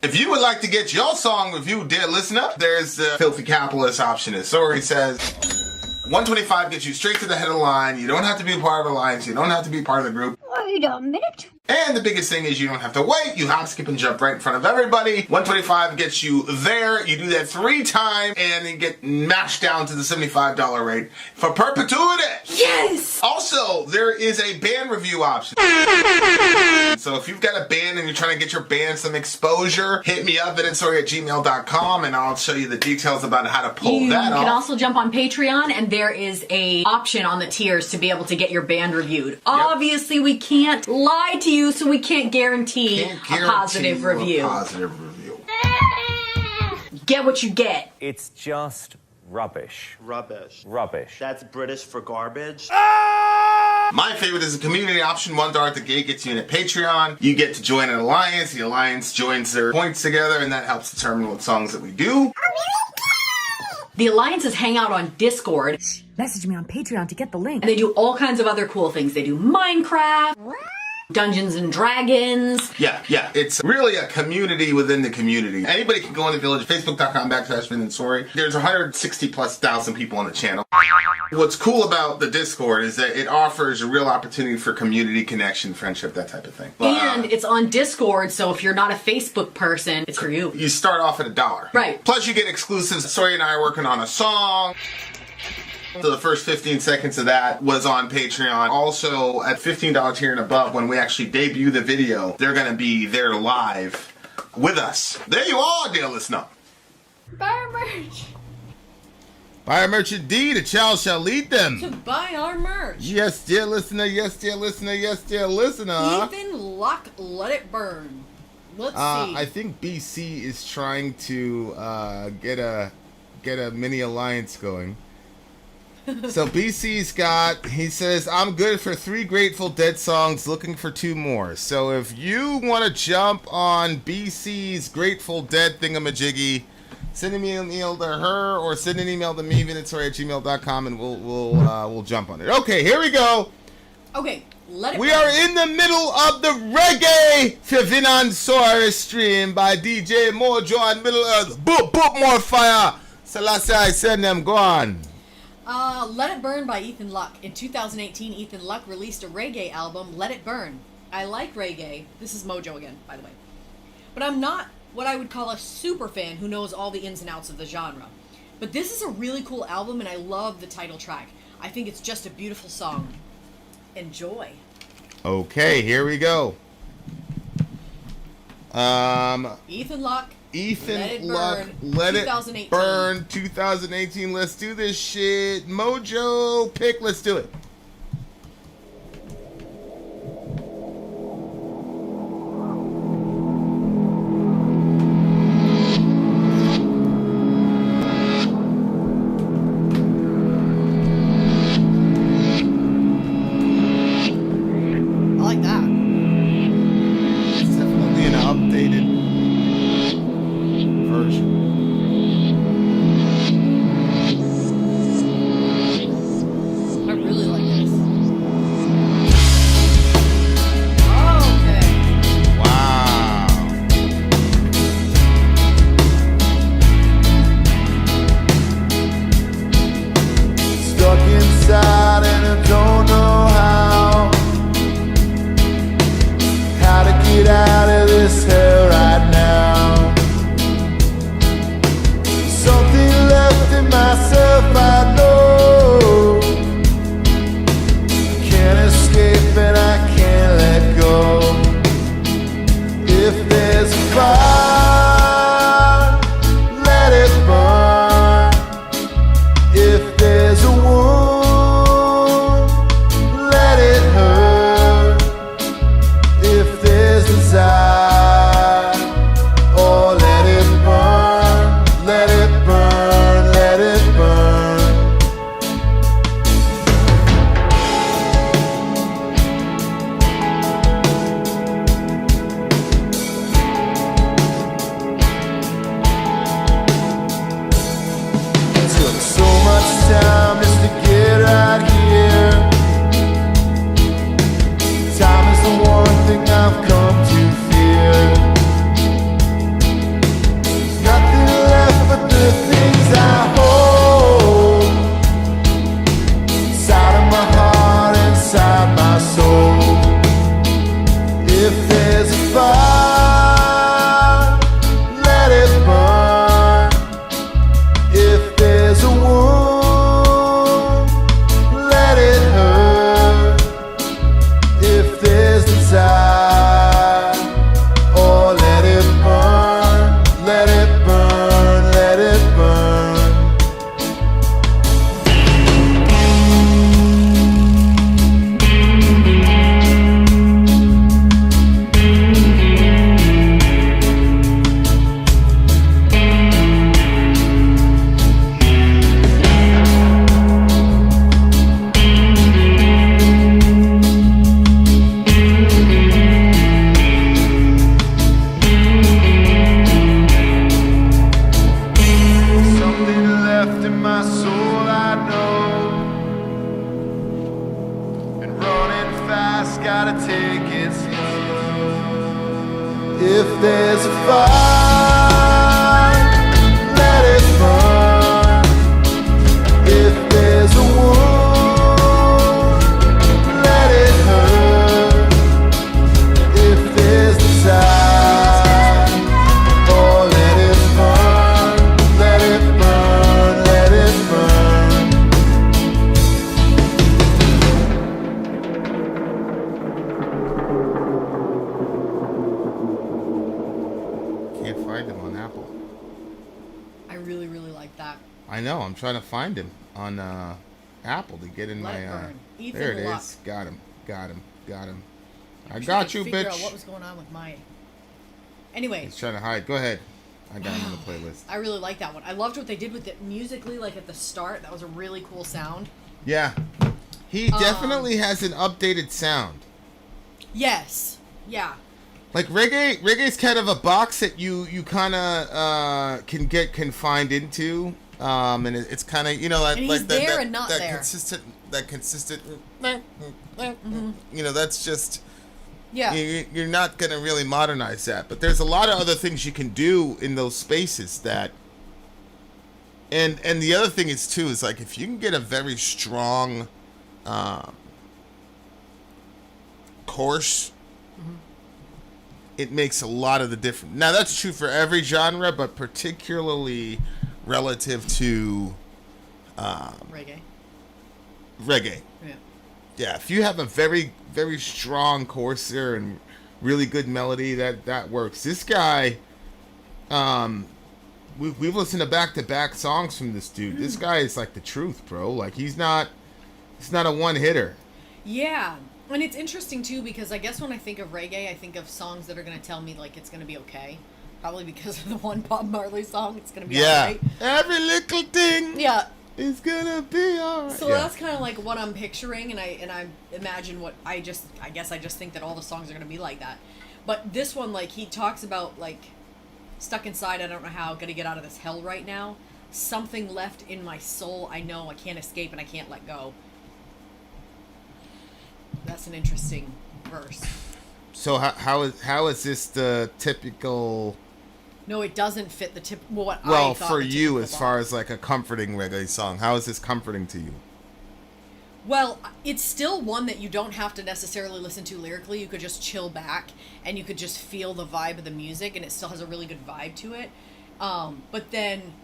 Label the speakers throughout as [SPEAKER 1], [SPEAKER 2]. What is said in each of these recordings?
[SPEAKER 1] If you would like to get your song reviewed, dear listener, there's the Filthy Capitalist option. As Sori says, $125 gets you straight to the head of the line. You don't have to be part of the alliance. You don't have to be part of the group.
[SPEAKER 2] Wait a minute.
[SPEAKER 1] And the biggest thing is you don't have to wait. You hop, skip, and jump right in front of everybody. $125 gets you there. You do that 3 times, and then get mashed down to the $75 rate for perpetuity.
[SPEAKER 2] Yes!
[SPEAKER 1] Also, there is a band review option. So if you've got a band and you're trying to get your band some exposure, hit me up at vinsori@gmail.com, and I'll show you the details about how to pull that off.
[SPEAKER 3] You can also jump on Patreon, and there is a option on the tiers to be able to get your band reviewed. Obviously, we can't lie to you, so we can't guarantee a positive review. Get what you get.
[SPEAKER 4] It's just rubbish.
[SPEAKER 5] Rubbish.
[SPEAKER 4] Rubbish.
[SPEAKER 5] That's British for garbage.
[SPEAKER 1] My favorite is the community option. $1 at the gate gets you in a Patreon. You get to join an alliance. The alliance joins their points together, and that helps determine what songs that we do.
[SPEAKER 3] The alliances hang out on Discord.
[SPEAKER 6] Message me on Patreon to get the link.
[SPEAKER 3] And they do all kinds of other cool things. They do Minecraft, Dungeons and Dragons.
[SPEAKER 1] Yeah. It's really a community within the community. Anybody can go in the village, facebook.com/Vin and Sori. There's 160,000+ people on the channel. What's cool about the Discord is that it offers a real opportunity for community connection, friendship, that type of thing.
[SPEAKER 3] And it's on Discord, so if you're not a Facebook person, it's for you.
[SPEAKER 1] You start off at $1.
[SPEAKER 3] Right.
[SPEAKER 1] Plus you get exclusives. Sori and I are working on a song. So the first 15 seconds of that was on Patreon. Also, at $15 tier and above, when we actually debut the video, they're going to be there live with us. There you are, dear listener.
[SPEAKER 2] Buy our merch.
[SPEAKER 1] Buy our merch indeed. A child shall lead them.
[SPEAKER 7] To buy our merch.
[SPEAKER 1] Yes, dear listener. Yes, dear listener. Yes, dear listener.
[SPEAKER 7] Ethan Luck, Let It Burn. Let's see.
[SPEAKER 1] I think BC is trying to get a mini alliance going. So BC's he says, I'm good for 3 Grateful Dead songs, looking for 2 more. So if you want to jump on BC's Grateful Dead thingamajiggy, send an email to her or send an email to me, vinsori@gmail.com, and we'll jump on it. Okay, here we go.
[SPEAKER 7] Okay, let it
[SPEAKER 1] We
[SPEAKER 7] burn.
[SPEAKER 1] are in the middle of the reggae for Vin and Sori stream by DJ Mojo and Middle Earth. Boop, more fire. Selassie, I send them, go on.
[SPEAKER 7] Let It Burn by Ethan Luck. In 2018, Ethan Luck released a reggae album, Let It Burn. I like reggae. This is Mojo again, by the way. But I'm not what I would call a super fan who knows all the ins and outs of the genre. But this is a really cool album, and I love the title track. I think it's just a beautiful song. Enjoy.
[SPEAKER 1] Okay, here we go.
[SPEAKER 7] Ethan Luck.
[SPEAKER 1] Ethan Luck, Let It
[SPEAKER 7] 2018.
[SPEAKER 1] Burn, 2018. Let's do this shit. Mojo pick, let's do it.
[SPEAKER 7] I like that.
[SPEAKER 1] It's definitely an updated version.
[SPEAKER 7] I really like
[SPEAKER 1] fire, let it burn. If there's a wound, let it hurt. If there's desire, oh, let it burn, let it burn, let it burn. Can't find him on Apple.
[SPEAKER 7] I really, really like that.
[SPEAKER 1] I know. I'm trying to find him on Apple to get in
[SPEAKER 7] Let
[SPEAKER 1] my.
[SPEAKER 7] it burn. Ethan
[SPEAKER 1] There it
[SPEAKER 7] Luck.
[SPEAKER 1] is. Got him. Got him. Got him. I
[SPEAKER 7] I'm
[SPEAKER 1] got
[SPEAKER 7] trying to
[SPEAKER 1] you,
[SPEAKER 7] figure
[SPEAKER 1] bitch.
[SPEAKER 7] out what was going on with my. Anyway,
[SPEAKER 1] He's trying to hide. Go ahead. I got him on the playlist.
[SPEAKER 7] I really like that one. I loved what they did with it musically, like at the start. That was a really cool sound.
[SPEAKER 1] Yeah. He definitely has an updated sound.
[SPEAKER 7] Yes. Yeah.
[SPEAKER 1] Like reggae's kind of a box that you kind of can get confined into, and it's kind of
[SPEAKER 7] And he's
[SPEAKER 1] like
[SPEAKER 7] there
[SPEAKER 1] that
[SPEAKER 7] and not
[SPEAKER 1] that
[SPEAKER 7] there.
[SPEAKER 1] consistent. You know, that's just
[SPEAKER 7] Yeah.
[SPEAKER 1] you're not gonna really modernize that. But there's a lot of other things you can do in those spaces that. And the other thing is too is like if you can get a very strong chorus. It makes a lot of the difference. Now that's true for every genre, but particularly relative to
[SPEAKER 7] Reggae.
[SPEAKER 1] reggae.
[SPEAKER 7] Yeah.
[SPEAKER 1] Yeah, if you have a very, very strong chorus there and really good melody, that works. This guy, we've listened to back songs from this dude. This guy is like the truth, bro. Like he's not a one hitter.
[SPEAKER 7] Yeah. And it's interesting too because I guess when I think of reggae, I think of songs that are going to tell me like it's going to be okay. Probably because of the one Bob Marley song, it's going to be alright.
[SPEAKER 1] Every little thing.
[SPEAKER 7] Yeah.
[SPEAKER 1] It's gonna be alright.
[SPEAKER 7] So that's kind of like what I'm picturing, and I imagine what I guess I just think that all the songs are gonna be like that. But this one, like he talks about like stuck inside, I don't know how, gonna get out of this hell right now. Something left in my soul, I know I can't escape and I can't let go. That's an interesting verse.
[SPEAKER 1] So how is this the typical?
[SPEAKER 7] No, it doesn't fit the tip. Well, what I
[SPEAKER 1] Well,
[SPEAKER 7] thought
[SPEAKER 1] for
[SPEAKER 7] the
[SPEAKER 1] you,
[SPEAKER 7] typical
[SPEAKER 1] as
[SPEAKER 7] Bob.
[SPEAKER 1] far as like a comforting reggae song, how is this comforting to you?
[SPEAKER 7] Well, it's still one that you don't have to necessarily listen to lyrically. You could just chill back and you could just feel the vibe of the music, and it still has a really good vibe to it. But then,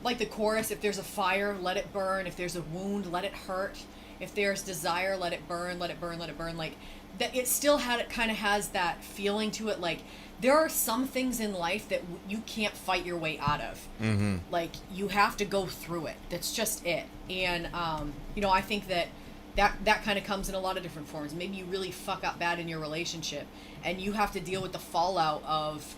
[SPEAKER 7] like the chorus, if there's a fire, let it burn. If there's a wound, let it hurt. If there's desire, let it burn, let it burn, let it burn. Like that, it still kind of has that feeling to it. Like there are some things in life that you can't fight your way out of.
[SPEAKER 1] Mm-hmm.
[SPEAKER 7] Like you have to go through it. That's just it. And I think that kind of comes in a lot of different forms. Maybe you really fuck up bad in your relationship, and you have to deal with the fallout of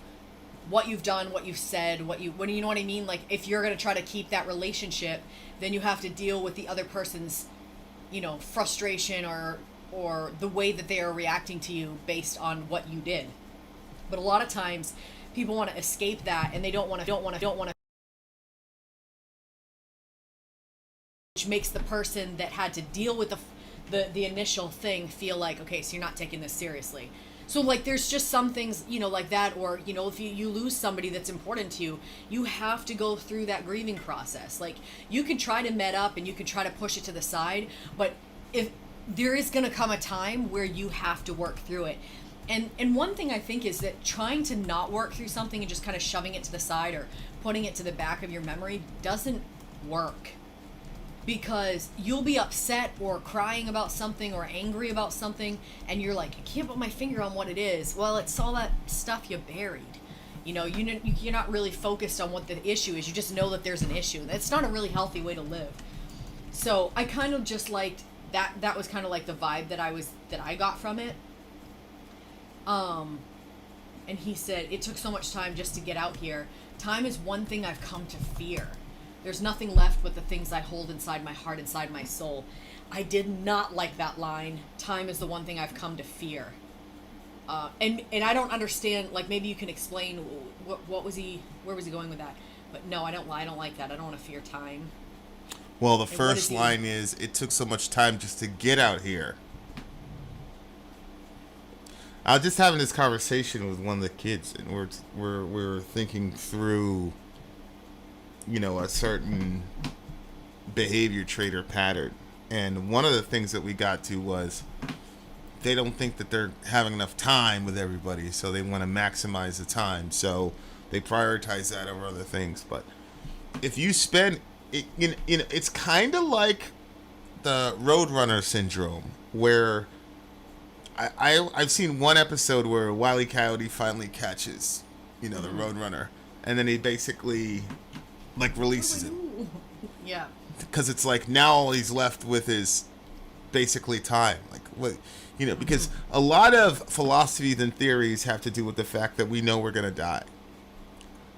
[SPEAKER 7] what you've done, what you've said, what you know what I mean? Like if you're gonna try to keep that relationship, then you have to deal with the other person's, frustration or the way that they are reacting to you based on what you did. But a lot of times people want to escape that, and they don't want to, which makes the person that had to deal with the initial thing feel like, okay, so you're not taking this seriously. So like there's just some things, like that, or if you lose somebody that's important to you, you have to go through that grieving process. Like you can try to met up and you can try to push it to the side, but if there is going to come a time where you have to work through it. And one thing I think is that trying to not work through something and just kind of shoving it to the side or putting it to the back of your memory doesn't work. Because you'll be upset or crying about something or angry about something, and you're like, I can't put my finger on what it is. Well, it's all that stuff you buried. You're not really focused on what the issue is. You just know that there's an issue. That's not a really healthy way to live. So I kind of just liked that. That was kind of like the vibe that I got from it. And he said, it took so much time just to get out here. Time is one thing I've come to fear. There's nothing left but the things I hold inside my heart, inside my soul. I did not like that line. Time is the one thing I've come to fear. And I don't understand, like maybe you can explain where was he going with that? But no, I don't like that. I don't want to fear time.
[SPEAKER 1] Well, the first line is, it took so much time just to get out here. I was just having this conversation with one of the kids, and we're thinking through, a certain behavior trait or pattern. And one of the things that we got to was they don't think that they're having enough time with everybody, so they want to maximize the time. So they prioritize that over other things. But if you spend, it's kind of like the Roadrunner syndrome, where I've seen one episode where Wile E. Coyote finally catches, the Roadrunner, and then he basically releases him.
[SPEAKER 7] Yeah. Because
[SPEAKER 1] it's like now all he's left with is basically time. Because a lot of philosophies and theories have to do with the fact that we know we're going to die.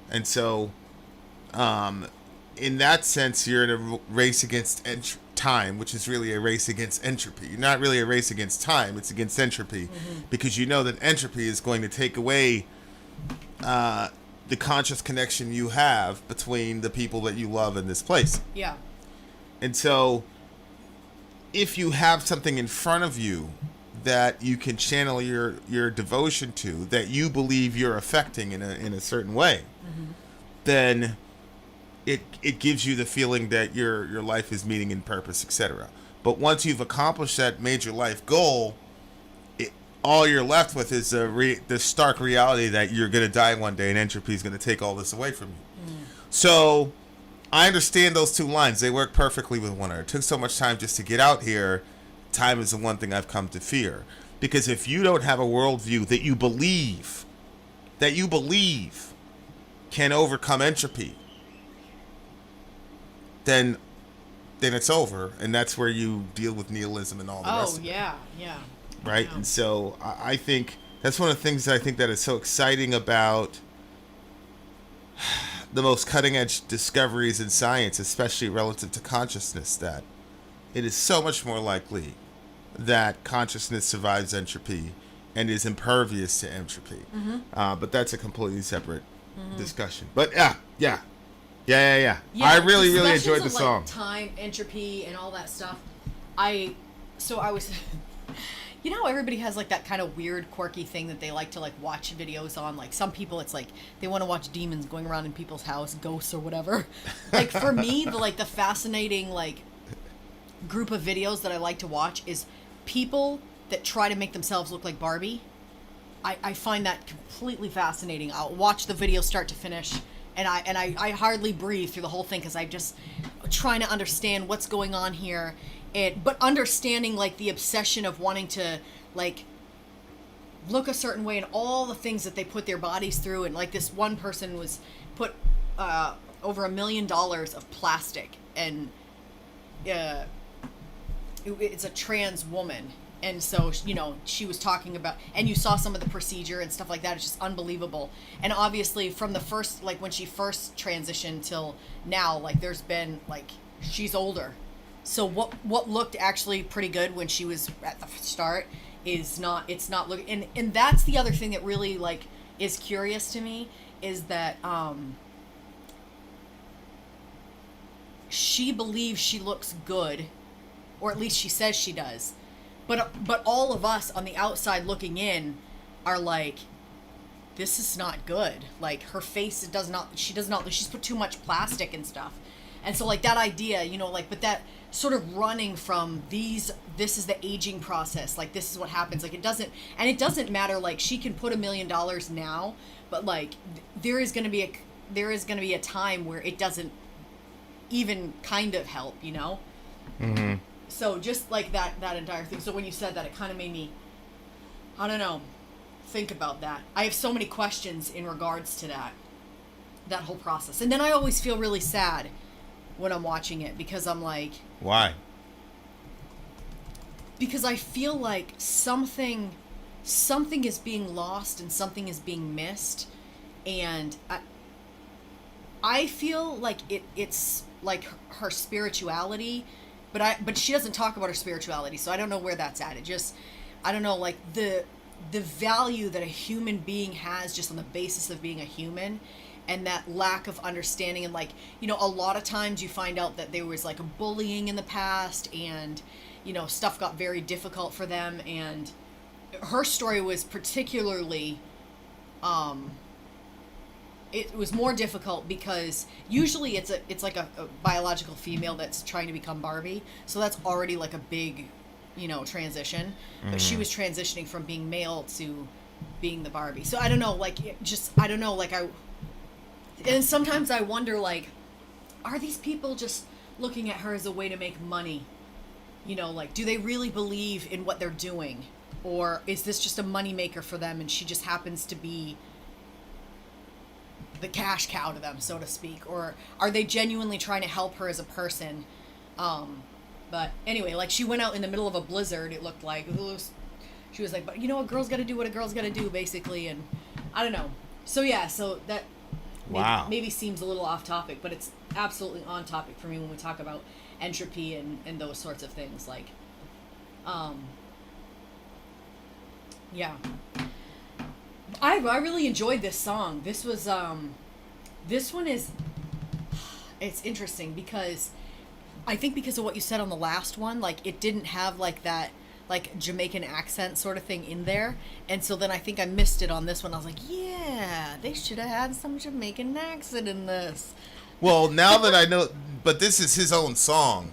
[SPEAKER 1] And so, in that sense, you're in a race against time, which is really a race against entropy. You're not really a race against time, it's against entropy. Because you know that entropy is going to take away the conscious connection you have between the people that you love in this place.
[SPEAKER 7] Yeah.
[SPEAKER 1] And so, if you have something in front of you that you can channel your devotion to, that you believe you're affecting in a certain way, then it gives you the feeling that your life is meaning and purpose, etc. But once you've accomplished that major life goal, all you're left with is the stark reality that you're going to die one day and entropy is going to take all this away from you. So I understand those two lines. They work perfectly with one another. It took so much time just to get out here. Time is the one thing I've come to fear. Because if you don't have a worldview that you believe can overcome entropy, then it's over. And that's where you deal with nihilism and all the rest of it.
[SPEAKER 7] Yeah.
[SPEAKER 1] Right? Yeah. And so I think that's one of the things that I think that is so exciting about the most cutting edge discoveries in science, especially relative to consciousness, that it is so much more likely that consciousness survives entropy and is impervious to entropy. But that's a completely separate discussion. But yeah. I really enjoyed the song.
[SPEAKER 7] Time, entropy, and all that stuff. I was how everybody has that kind of weird, quirky thing that they like to watch videos on. Some people, it's they want to watch demons going around in people's house, ghosts or whatever. For me, the fascinating group of videos that I like to watch is people that try to make themselves look like Barbie. I find that completely fascinating. I'll watch the video start to finish, and I hardly breathe through the whole thing because I'm just trying to understand what's going on here. But understanding the obsession of wanting to look a certain way and all the things that they put their bodies through, and this one person was put over $1 million of plastic, and it's a trans woman, and so she was talking about, and you saw some of the procedure and stuff like that. It's just unbelievable. And obviously from the first when she first transitioned till now, there's been she's older. So what looked actually pretty good when she was at the start it's not looking, and that's the other thing that really is curious to me, is that she believes she looks good, or at least she says she does, but all of us on the outside looking in are this is not good. Her face she's put too much plastic and stuff. And so that idea, but that sort of running from this is the aging process, this is what happens, it doesn't matter, she can put $1 million now, but there is going to be a time where it doesn't even kind of help, So just that entire thing. So when you said that, it kind of made me, I don't know, think about that. I have so many questions in regards to that whole process. And then I always feel really sad when I'm watching it, because I'm
[SPEAKER 1] why?
[SPEAKER 7] Because I feel something is being lost and something is being missed, and I feel it's her spirituality, but she doesn't talk about her spirituality, so I don't know where that's at. I don't know, the value that a human being has just on the basis of being a human. And that lack of understanding, and a lot of times you find out that there was a bullying in the past, and stuff got very difficult for them, and her story was particularly, it was more difficult because usually it's like a biological female that's trying to become Barbie, so that's already like a big, transition. But she was transitioning from being male to being the Barbie. So I don't know, and sometimes I wonder, like, are these people just looking at her as a way to make money? Do they really believe in what they're doing? Or is this just a moneymaker for them and she just happens to be the cash cow to them, so to speak? Or are they genuinely trying to help her as a person? But anyway, like, she went out in the middle of a blizzard, it looked like. She was like, but a girl's got to do what a girl's got to do, basically. And I don't know. So yeah, so that maybe seems a little off topic, but it's absolutely on topic for me when we talk about entropy and those sorts of things. Like, yeah. I really enjoyed this song. This was, this one is, it's interesting because I think because of what you said on the last one, like, it didn't have like that, like, Jamaican accent sort of thing in there. And so then I think I missed it on this one. I was like, yeah, they should have had some Jamaican accent in this.
[SPEAKER 1] Well, now that I know, but this is his own song.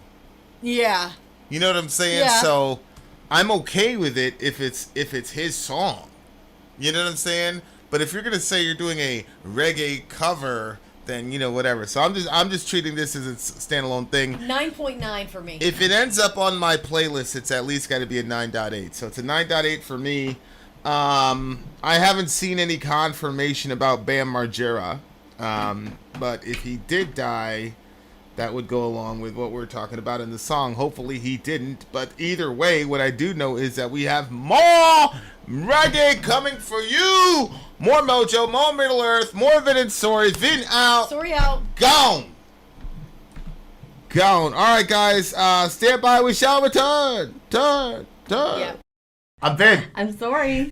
[SPEAKER 7] Yeah.
[SPEAKER 1] You know what I'm saying?
[SPEAKER 7] Yeah.
[SPEAKER 1] So I'm okay with it if it's his song. You know what I'm saying? But if you're gonna say you're doing a reggae cover, then whatever. So I'm just treating this as a standalone thing.
[SPEAKER 7] 9.9 for me.
[SPEAKER 1] If it ends up on my playlist, it's at least got to be a 9.8. So it's a 9.8 for me. I haven't seen any confirmation about Bam Margera. But if he did die, that would go along with what we're talking about in the song. Hopefully he didn't. But either way, what I do know is that we have more reggae coming for you. More Mojo, more Middle Earth, more Vin and Sori. Vin out.
[SPEAKER 7] Sori out.
[SPEAKER 1] Gone. All right, guys. Stand by. We shall return. Turn.
[SPEAKER 7] Yeah.
[SPEAKER 1] I'm Vin.
[SPEAKER 3] I'm sorry.